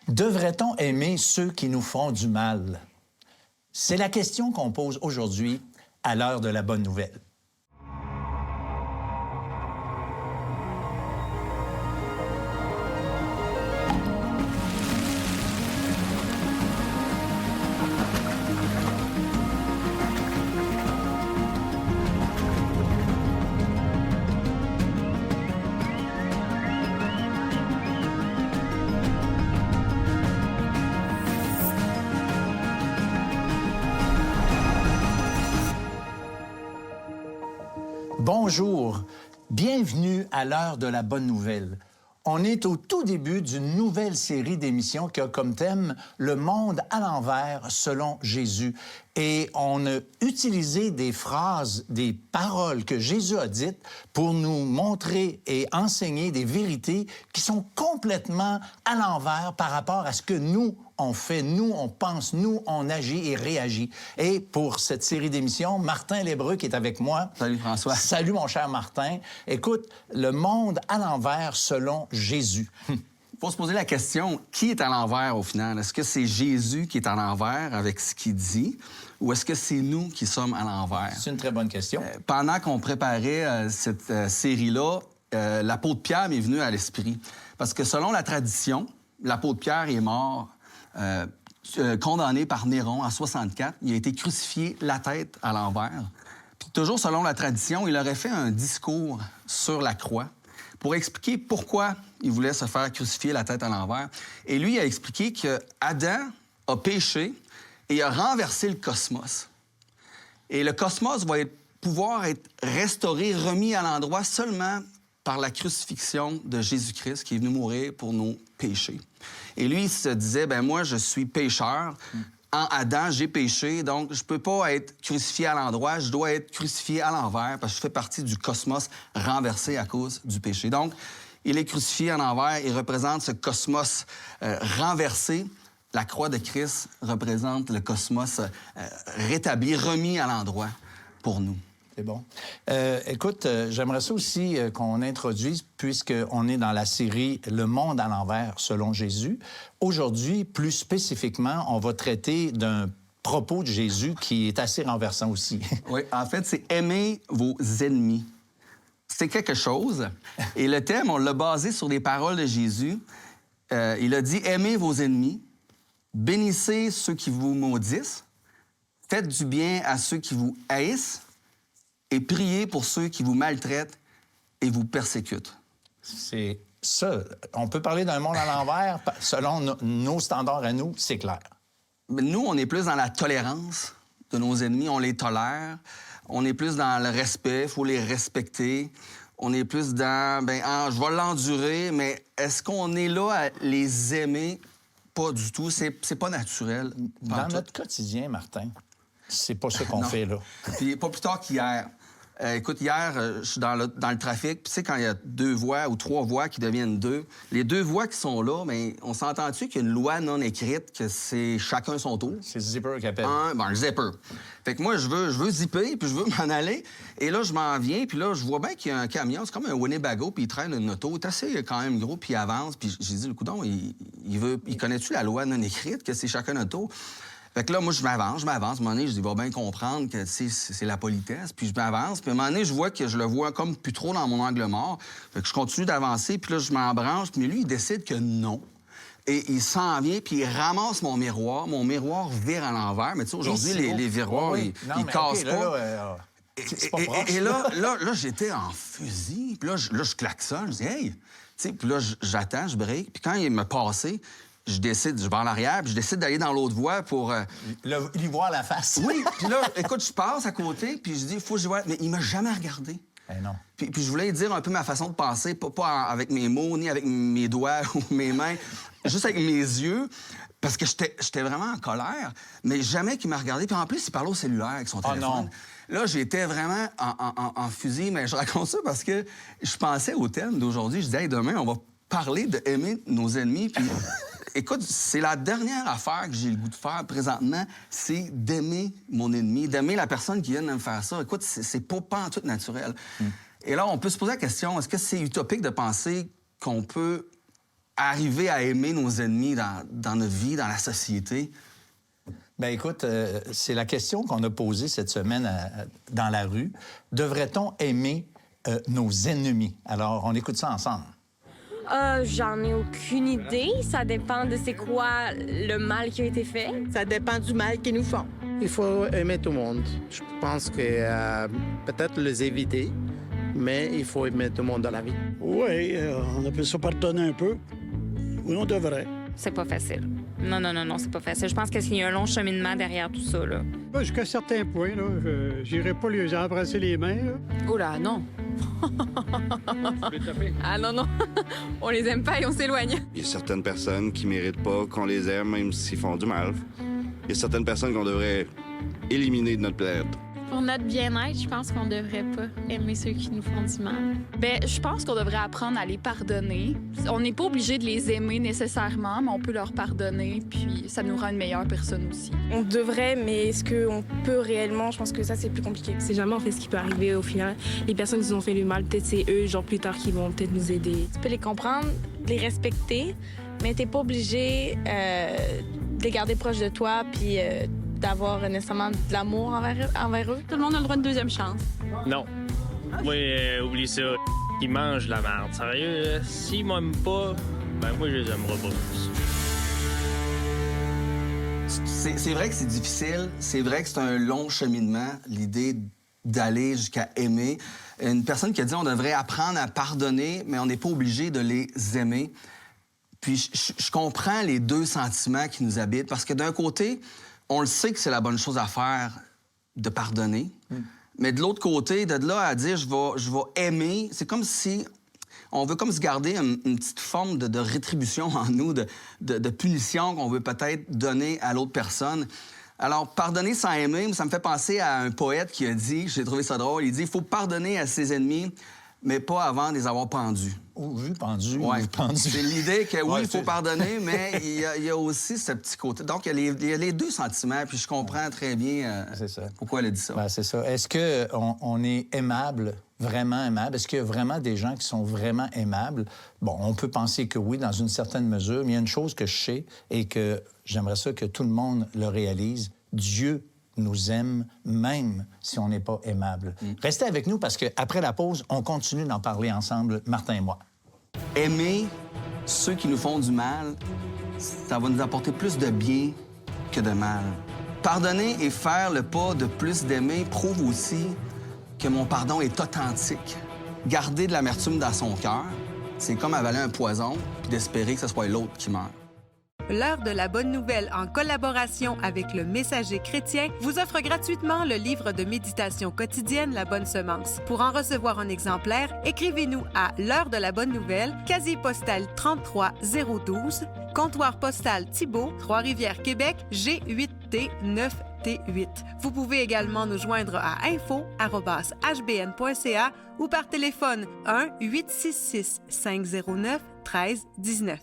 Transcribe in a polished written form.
Devrait-on aimer ceux qui nous font du mal? C'est la question qu'on pose aujourd'hui à l'heure de la bonne nouvelle. Bonjour, bienvenue à l'heure de la bonne nouvelle. On est au tout début d'une nouvelle série d'émissions qui a comme thème « Le monde à l'envers selon Jésus ». Et on a utilisé des phrases, des paroles que Jésus a dites pour nous montrer et enseigner des vérités qui sont complètement à l'envers par rapport à ce que nous, on fait, nous, on pense, nous, on agit et réagit. Et pour cette série d'émissions, Martin L'Hébreu qui est avec moi. Salut François. Salut mon cher Martin. Écoute, le monde à l'envers selon Jésus. Il faut se poser la question, qui est à l'envers au final? Est-ce que c'est Jésus qui est à l'envers avec ce qu'il dit ou est-ce que c'est nous qui sommes à l'envers? C'est une très bonne question. Pendant qu'on préparait cette série-là, l'apôtre Pierre m'est venu à l'esprit. Parce que selon la tradition, l'apôtre Pierre est mort condamné par Néron en 64. Il a été crucifié la tête à l'envers. Puis toujours selon la tradition, il aurait fait un discours sur la croix pour expliquer pourquoi il voulait se faire crucifier la tête à l'envers. Et lui, il a expliqué que Adam a péché et a renversé le cosmos. Et le cosmos va pouvoir être restauré, remis à l'endroit seulement par la crucifixion de Jésus-Christ qui est venu mourir pour nos péchés. Et lui, il se disait, ben moi, je suis pécheur. En Adam, j'ai péché, donc je peux pas être crucifié à l'endroit, je dois être crucifié à l'envers parce que je fais partie du cosmos renversé à cause du péché. Donc, il est crucifié à l'envers, il représente ce cosmos renversé. La croix de Christ représente le cosmos rétabli, remis à l'endroit pour nous. C'est bon. Écoute, j'aimerais ça aussi qu'on introduise, puisqu'on est dans la série « Le monde à l'envers selon Jésus ». Aujourd'hui, plus spécifiquement, on va traiter d'un propos de Jésus qui est assez renversant aussi. Oui, en fait, c'est « aimer vos ennemis ». C'est quelque chose. Et le thème, on l'a basé sur des paroles de Jésus. Il a dit « Aimez vos ennemis, bénissez ceux qui vous maudissent, faites du bien à ceux qui vous haïssent, et priez pour ceux qui vous maltraitent et vous persécutent. » C'est ça. On peut parler d'un monde à l'envers selon nos standards à nous, c'est clair. Mais nous, on est plus dans la tolérance de nos ennemis. On les tolère. On est plus dans le respect. Il faut les respecter. On est plus dans, je vais l'endurer, mais est-ce qu'on est là à les aimer? Pas du tout. C'est pas naturel. Dans notre quotidien, Martin, c'est pas ça qu'on fait, là. Puis pas plus tard qu'hier. Écoute, hier, je suis dans le trafic. Puis tu sais, quand il y a 2 voies ou 3 voies qui deviennent 2, les 2 voies qui sont là, mais on s'entend-tu qu'il y a une loi non écrite que c'est chacun son tour? C'est zipper qui appelle. Un zipper. Fait que moi, je veux zipper, puis je veux m'en aller. Et là, je m'en viens, puis là, je vois bien qu'il y a un camion. C'est comme un Winnebago, puis il traîne une auto. Il est assez quand même gros, puis il avance. Puis j'ai dit, le coudon, il connaît-tu la loi non écrite que c'est chacun notre tour? Fait que là, moi, je m'avance. À un moment donné, je dis, il va bien comprendre que c'est la politesse. Puis je m'avance. Puis à un moment donné, je vois que je le vois comme plus trop dans mon angle mort. Fait que je continue d'avancer. Puis là, je m'embranche. Puis lui, il décide que non. Et il s'en vient, puis il ramasse mon miroir. Mon miroir vire à l'envers. Mais tu sais, aujourd'hui, les miroirs, ils cassent pas. Et là, j'étais en fusil. Puis là, je klaxonne. Je dis, hey! Tu sais, puis là, j'attends, je break. Puis quand il me passé, je vais en arrière, puis je décide d'aller dans l'autre voie pour... lui voir la face. Oui, puis là, écoute, je passe à côté, puis je dis, il faut que je vois... Mais il m'a jamais regardé. Ben non. Puis je voulais dire un peu ma façon de penser, pas avec mes mots, ni avec mes doigts ou mes mains, juste avec mes yeux, parce que j'étais vraiment en colère, mais jamais qu'il m'a regardé. Puis en plus, il parlait au cellulaire avec son téléphone. Non. Là, j'étais vraiment en fusil, mais je raconte ça parce que je pensais au thème d'aujourd'hui. Je disais, hey, demain, on va parler d'aimer nos ennemis, puis... Écoute, c'est la dernière affaire que j'ai le goût de faire présentement, c'est d'aimer mon ennemi, d'aimer la personne qui vient de me faire ça. Écoute, c'est pas en tout naturel. Et là, on peut se poser la question, est-ce que c'est utopique de penser qu'on peut arriver à aimer nos ennemis dans notre vie, dans la société? Bien, écoute, c'est la question qu'on a posée cette semaine dans la rue. Devrait-on aimer nos ennemis? Alors, on écoute ça ensemble. J'en ai aucune idée. Ça dépend de c'est quoi le mal qui a été fait. Ça dépend du mal qu'ils nous font. Il faut aimer tout le monde. Je pense que peut-être les éviter, mais il faut aimer tout le monde dans la vie. Oui, on appelle ça pardonner un peu. Oui, on devrait. C'est pas facile. Non, c'est pas facile. Je pense qu'il y a un long cheminement derrière tout ça, là. Jusqu'à un certain point, là, j'irai pas les embrasser les mains, là. Oula, non. Ah non. On les aime pas et on s'éloigne. Il y a certaines personnes qui méritent pas qu'on les aime, même s'ils font du mal. Il y a certaines personnes qu'on devrait éliminer de notre planète. Pour notre bien-être, je pense qu'on devrait pas aimer ceux qui nous font du mal. Bien, je pense qu'on devrait apprendre à les pardonner. On n'est pas obligé de les aimer nécessairement, mais on peut leur pardonner, puis ça nous rend une meilleure personne aussi. On devrait, mais est-ce qu'on peut réellement? Je pense que ça, c'est plus compliqué. C'est jamais en fait ce qui peut arriver au final. Les personnes qui nous ont fait le mal, peut-être c'est eux, genre plus tard, qui vont peut-être nous aider. Tu peux les comprendre, les respecter, mais t'es pas obligé de les garder proches de toi, puis d'avoir nécessairement de l'amour envers eux. Tout le monde a le droit de deuxième chance. Non. Moi, oublie ça. Ils mangent la merde. Sérieux, s'ils m'aiment pas, ben moi, je les aimerai pas plus. C'est vrai que c'est difficile. C'est vrai que c'est un long cheminement, l'idée d'aller jusqu'à aimer. Une personne qui a dit on devrait apprendre à pardonner, mais on n'est pas obligé de les aimer. Puis je comprends les deux sentiments qui nous habitent, parce que d'un côté, on le sait que c'est la bonne chose à faire de pardonner. Mais de l'autre côté, de là à dire je vais aimer, c'est comme si on veut comme se garder une petite forme de rétribution en nous, de punition qu'on veut peut-être donner à l'autre personne. Alors, pardonner sans aimer, ça me fait penser à un poète qui a dit, j'ai trouvé ça drôle, il dit « Il faut pardonner à ses ennemis, mais pas avant de les avoir pendus. » Pendu. Ouais. Pendu. C'est l'idée que oui, Ouais, il faut pardonner, mais il y a aussi ce petit côté. Donc, il y a les deux sentiments, puis je comprends très bien pourquoi elle a dit ça. Ben, c'est ça. Est-ce qu'on est aimable, vraiment aimable? Est-ce qu'il y a vraiment des gens qui sont vraiment aimables? Bon, on peut penser que oui, dans une certaine mesure, mais il y a une chose que je sais et que j'aimerais ça que tout le monde le réalise. Dieu nous aime même si on n'est pas aimable. Restez avec nous parce qu'après la pause, on continue d'en parler ensemble, Martin et moi. Aimer ceux qui nous font du mal, ça va nous apporter plus de bien que de mal. Pardonner et faire le pas de plus d'aimer prouve aussi que mon pardon est authentique. Garder de l'amertume dans son cœur, c'est comme avaler un poison puis d'espérer que ce soit l'autre qui meurt. L'Heure de la Bonne Nouvelle, en collaboration avec le Messager chrétien, vous offre gratuitement le livre de méditation quotidienne La Bonne Semence. Pour en recevoir un exemplaire, écrivez-nous à L'Heure de la Bonne Nouvelle, casier postal 33012, comptoir postal Thibault, Trois-Rivières, Québec, G8T 9T8. Vous pouvez également nous joindre à info@hbn.ca ou par téléphone 1-866-509-1319.